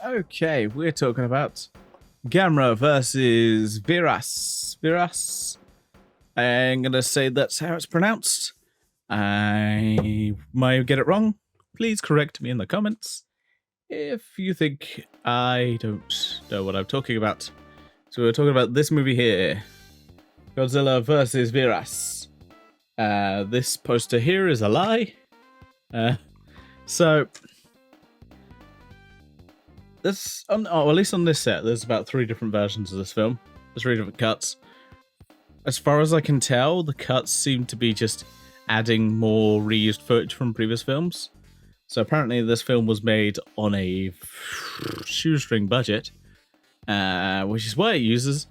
Okay, we're talking about Gamera versus Viras. Viras. I'm gonna say that's how it's pronounced. I might get it wrong. Please correct me in the comments if you think I don't know what I'm talking about. So we're talking about this movie here, Godzilla versus Viras. This poster here is a lie. So this, at least on this set, there's about 3 different versions of this film. There's 3 different cuts. As far as I can tell, the cuts seem to be just adding more reused footage from previous films. So apparently this film was made on a shoestring budget, which is why it uses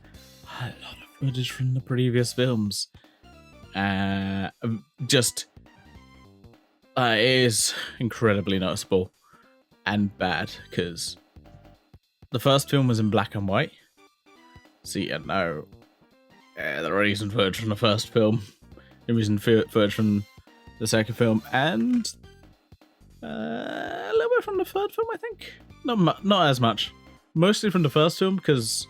a lot of footage from the previous films. It is incredibly noticeable and bad, because the first film was in black and white. So yeah, no, they're using footage from the first film. They're using footage from the second film, and a little bit from the third film, I think. Not as much. Mostly from the first film, because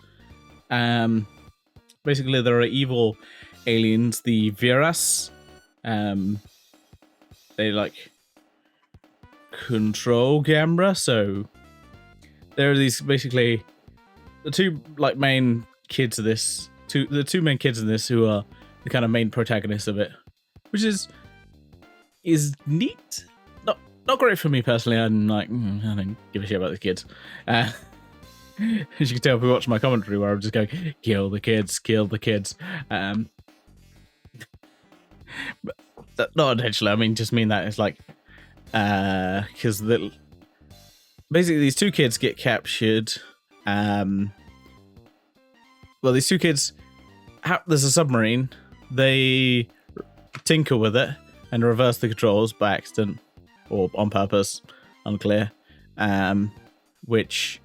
basically there are evil aliens, the Viras. They like control Gamera, so there are these basically the two main kids of this. The two main kids in this who are the kind of main protagonists of it, which is neat. Not great for me personally. I'm like, I don't give a shit about the kids. As you can tell if we watch my commentary, where I'm just going, kill the kids, kill the kids. But not intentionally. I mean, just mean that it's like, because basically these 2 kids get captured. Well, these 2 kids, there's a submarine. They tinker with it and reverse the controls by accident or on purpose, unclear. Which,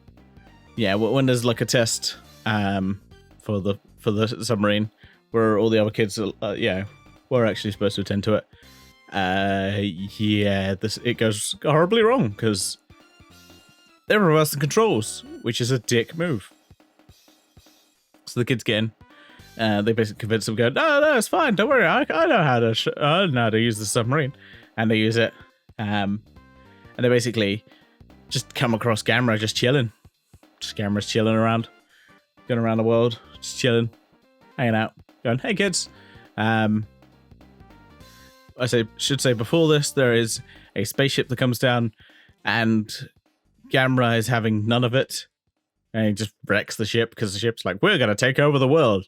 yeah, when there's like a test for the submarine, where all the other kids were actually supposed to attend to it. It goes horribly wrong because they reverse the controls, which is a dick move. So the kids get in. They basically convince them, go, no, it's fine. Don't worry. I know how to use the submarine, and they use it. And they basically just come across Gamera just chilling. Just Gamera's chilling around, going around the world, just chilling, hanging out, going, hey kids. Should say before this, there is a spaceship that comes down, and Gamera is having none of it. And he just wrecks the ship because the ship's like, we're going to take over the world.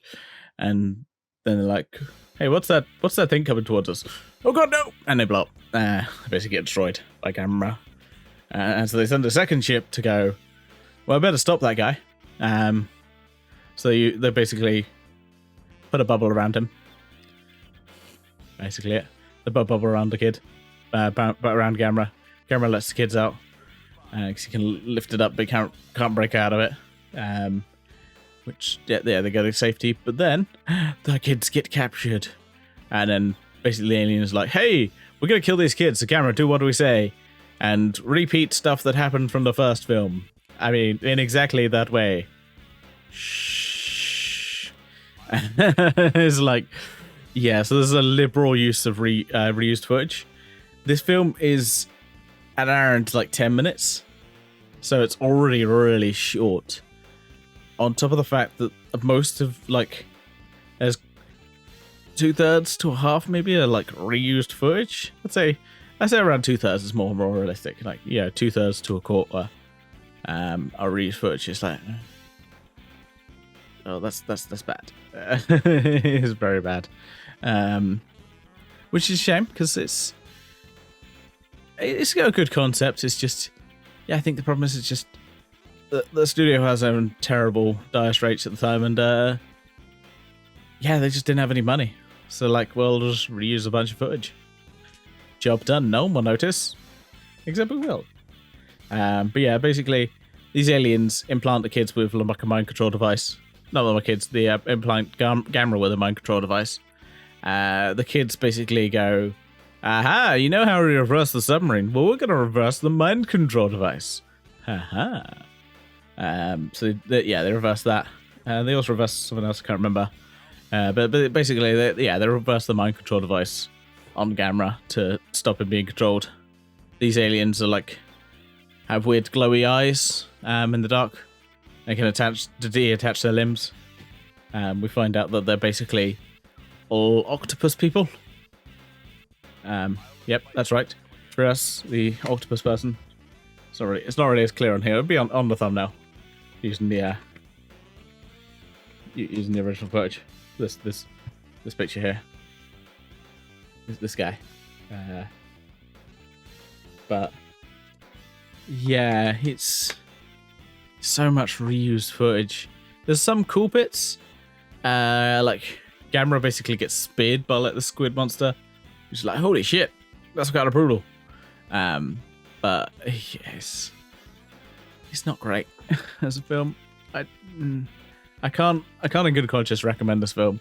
And then they're like, hey, what's that thing coming towards us? Oh god, no! And they blow up. Basically get destroyed by Gamera. And so they send a second ship to go, well, I better stop that guy. So they basically put a bubble around him. Basically it. They put a bubble around the kid. Around Gamera. Gamera lets the kids out. Because he can lift it up, but can't break out of it. They go to safety. But then the kids get captured, and then basically the alien is like, "Hey, we're gonna kill these kids. So Gamera, do what do we say?" And repeat stuff that happened from the first film. I mean, in exactly that way. Shh. It's like, yeah. So there's a liberal use of reused footage. This film is an hour and 10 minutes, so it's already really short. On top of the fact that most of there's 2/3 to a half maybe are reused footage. I'd say around 2/3 is more realistic. 2/3 to a quarter are reused footage. It's like, oh, that's bad. It's very bad. Which is a shame because it's got a good concept. It's just, I think the problem is it's just the studio has own terrible dire straits at the time, and they just didn't have any money. So we'll just reuse a bunch of footage. Job done. No one will notice, except we will. But yeah, basically these aliens implant the kids with a mind control device. Not the kids. They implant Gamera with a mind control device. The kids basically go, aha, you know how we reverse the submarine? Well, we're going to reverse the mind control device. Haha. So they reverse that. They also reverse something else I can't remember. But basically, they reverse the mind control device on Gamera to stop him being controlled. These aliens are like have weird glowy eyes in the dark. They can detach their limbs. We find out that they're basically all octopus people. Yep, that's right. For us, the octopus person. Sorry, it's not really as clear on here. It'll be on the thumbnail using the original footage. This picture here. This guy. But yeah, it's so much reused footage. There's some cool bits. Like Gamera basically gets speared by like the squid monster, which is like, holy shit, that's kind of brutal. But yes, it's not great as a film. I can't in good conscience recommend this film.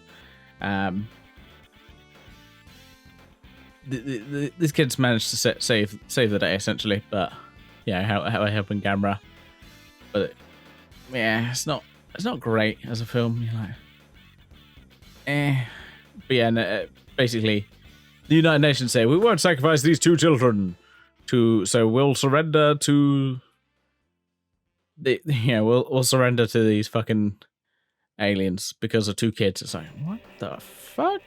These kids managed to save the day essentially, but yeah, how I helping Gamera, but yeah, it's not great as a film. You're like, but yeah, basically, the United Nations say we won't sacrifice these 2 children, so we'll surrender to we'll surrender to these fucking aliens because of 2 kids. It's like, what the fuck?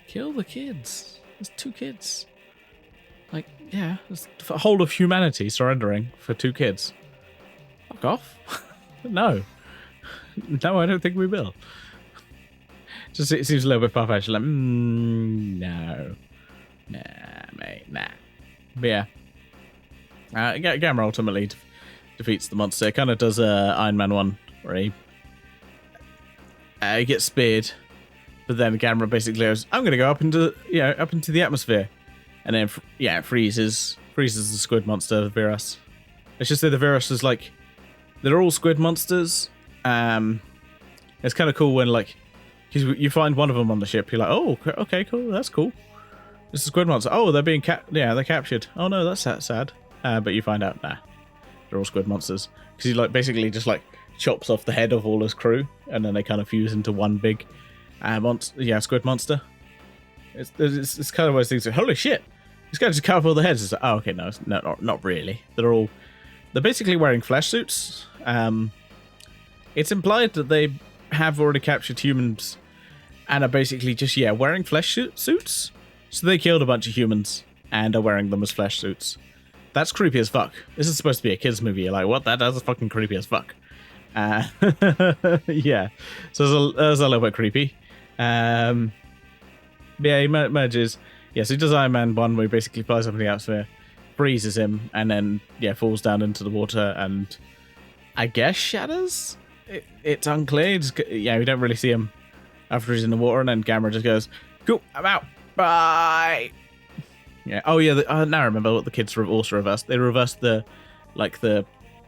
Kill the kids. There's 2 kids. Like, yeah, it's the whole of humanity surrendering for 2 kids. Fuck off. No, I don't think we will. Just it seems a little bit far-fetched. Like, no, nah, mate, nah. But yeah, Gamera ultimately defeats the monster. It kind of does Iron Man 1 where he gets speared, but then Gamera basically goes, "I'm going to go up into the atmosphere," and then it freezes the squid monster, Viras. Let's just say the Viras is like, they're all squid monsters. It's kind of cool when like, because you find one of them on the ship, you're like, oh, okay, cool, that's cool. It's a squid monster. Oh, they're being they're captured. Oh no, that's sad. But you find out, nah, they're all squid monsters. Because he like basically just like chops off the head of all his crew, and then they kind of fuse into one big squid monster. It's kind of one of those things like, holy shit, this guy just cut off all the heads. It's like, oh, okay, no, not really. They're basically wearing flesh suits. It's implied that they have already captured humans and are basically just wearing flesh suits. So they killed a bunch of humans and are wearing them as flesh suits. That's creepy as fuck. This is supposed to be a kids movie. You're like, what? That's fucking creepy as fuck. Yeah. So there's a little bit creepy. Yeah, he merges. Yeah, so he does Iron Man 1 where he basically flies up in the atmosphere, freezes him, and then falls down into the water and I guess shatters? It's unclear. We don't really see him after he's in the water, and then Gamera just goes, cool, I'm out. Bye. Yeah. Oh yeah. Now I remember what the kids also reversed. They reversed the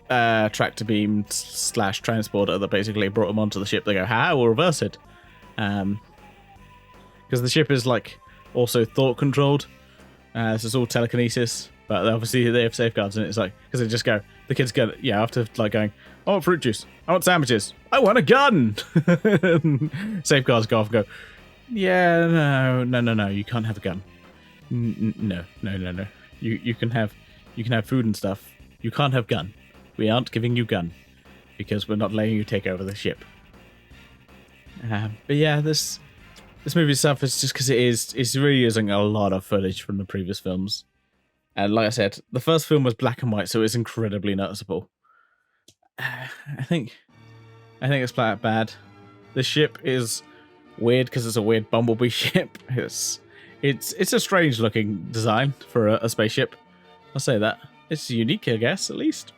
tractor beam / transporter that basically brought them onto the ship. They go, we'll reverse it. Because the ship is like also thought controlled. So it's all telekinesis, but obviously they have safeguards, and it's like, because they just go, the kids go, after like going, I want fruit juice, I want sandwiches, I want a gun. Safeguards go off and go, no, you can't have a gun. No. You can have food and stuff. You can't have gun. We aren't giving you gun because we're not letting you take over the ship. But yeah, this movie suffers just because it's really using a lot of footage from the previous films. And like I said, the first film was black and white, so it's incredibly noticeable. I think it's flat out bad. The ship is weird because it's a weird bumblebee ship. It's a strange looking design for a spaceship. I'll say that. It's unique, I guess, at least.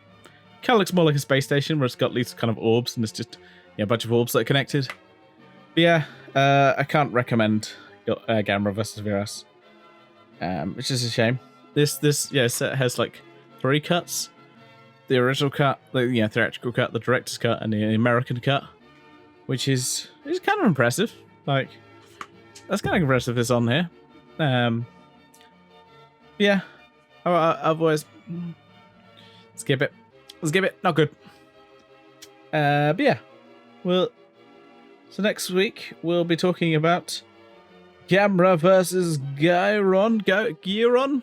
Kind of looks more like a space station where it's got these kind of orbs and it's just a bunch of orbs that are connected. But yeah, I can't recommend Gamera vs. Viras. Which is a shame. This has like 3 cuts. The original cut, the theatrical cut, the director's cut, and the American cut, which is kind of impressive. Like, that's kind of impressive. It's on here. Yeah. Otherwise, skip it. Not good. But yeah, so next week we'll be talking about Gamera versus Guyron, Guiron,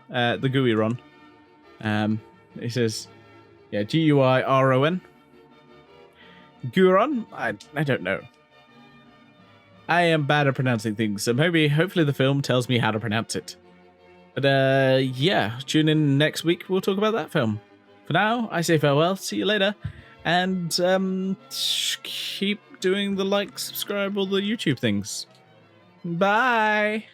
the Guiron. It says, yeah, Guiron. Guiron? I don't know. I am bad at pronouncing things, so hopefully the film tells me how to pronounce it. But yeah, tune in next week. We'll talk about that film. For now, I say farewell. See you later. And keep doing the like, subscribe, all the YouTube things. Bye.